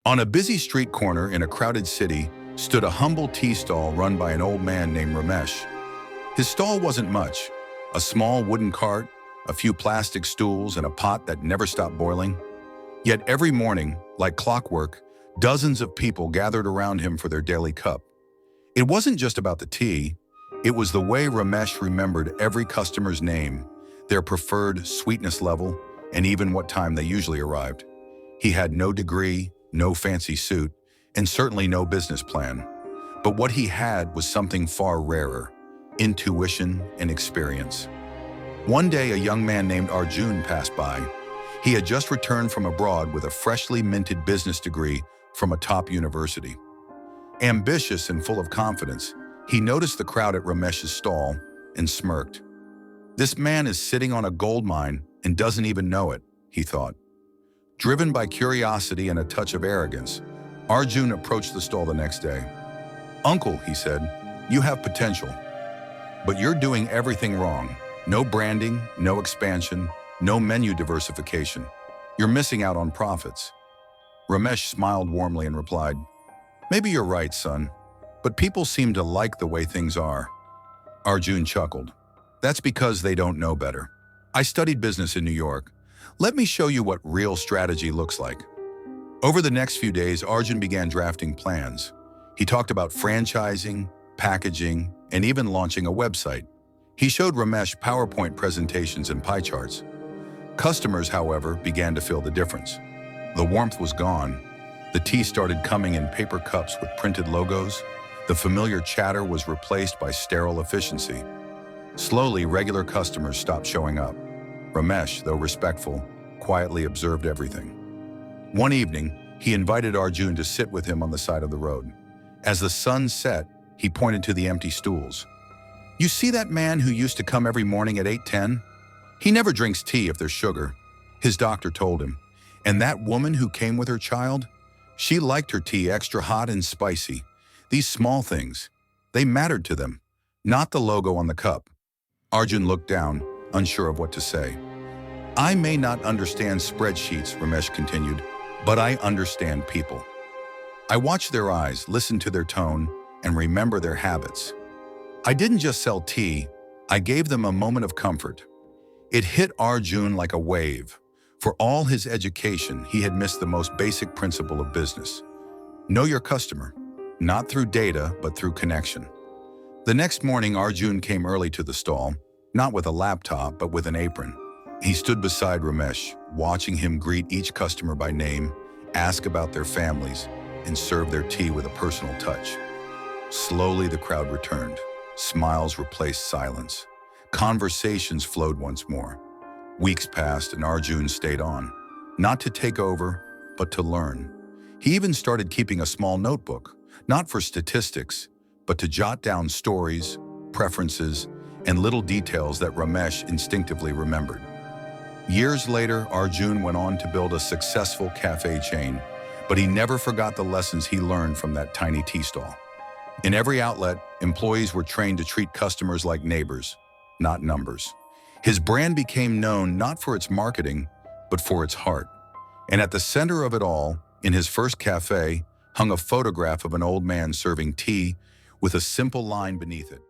On a busy street corner in a crowded city stood a humble tea stall run by an old man named Ramesh. His stall wasn't much: a small wooden cart, a few plastic stools, and a pot that never stopped boiling. Yet every morning, like clockwork, dozens of people gathered around him for their daily cup. It wasn't just about the tea, it was the way Ramesh remembered every customer's name, their preferred sweetness level, and even what time they usually arrived. He had no degree, no fancy suit, and certainly no business plan. But what he had was something far rarer: intuition and experience. One day, a young man named Arjun passed by. He had just returned from abroad with a freshly minted business degree from a top university. Ambitious and full of confidence, he noticed the crowd at Ramesh's stall and smirked. "This man is sitting on a gold mine and doesn't even know it," he thought. Driven by curiosity and a touch of arrogance, Arjun approached the stall the next day. "Uncle," he said, "you have potential, but you're doing everything wrong. No branding, no expansion, no menu diversification. You're missing out on profits." Ramesh smiled warmly and replied, "Maybe you're right, son, but people seem to like the way things are." Arjun chuckled. "That's because they don't know better. I studied business in New York. Let me show you what real strategy looks like." Over the next few days, Arjun began drafting plans. He talked about franchising, packaging, and even launching a website. He showed Ramesh PowerPoint presentations and pie charts. Customers, however, began to feel the difference. The warmth was gone. The tea started coming in paper cups with printed logos. The familiar chatter was replaced by sterile efficiency. Slowly, regular customers stopped showing up. Ramesh, though respectful, quietly observed everything. One evening, he invited Arjun to sit with him on the side of the road. As the sun set, he pointed to the empty stools. "You see that man who used to come every morning at 8:10? He never drinks tea if there's sugar," his doctor told him. "And that woman who came with her child? She liked her tea extra hot and spicy. These small things, they mattered to them, not the logo on the cup." Arjun looked down, unsure of what to say. "I may not understand spreadsheets," Ramesh continued, "but I understand people. I watch their eyes, listen to their tone, and remember their habits. I didn't just sell tea, I gave them a moment of comfort." It hit Arjun like a wave. For all his education, he had missed the most basic principle of business. Know your customer, not through data, but through connection. The next morning, Arjun came early to the stall, not with a laptop, but with an apron. He stood beside Ramesh, watching him greet each customer by name, ask about their families, and serve their tea with a personal touch. Slowly, the crowd returned. Smiles replaced silence. Conversations flowed once more. Weeks passed and Arjun stayed on, not to take over, but to learn. He even started keeping a small notebook, not for statistics, but to jot down stories, preferences, and little details that Ramesh instinctively remembered. Years later, Arjun went on to build a successful cafe chain, but he never forgot the lessons he learned from that tiny tea stall. In every outlet, employees were trained to treat customers like neighbors, not numbers. His brand became known not for its marketing, but for its heart. And at the center of it all, in his first cafe, hung a photograph of an old man serving tea with a simple line beneath it.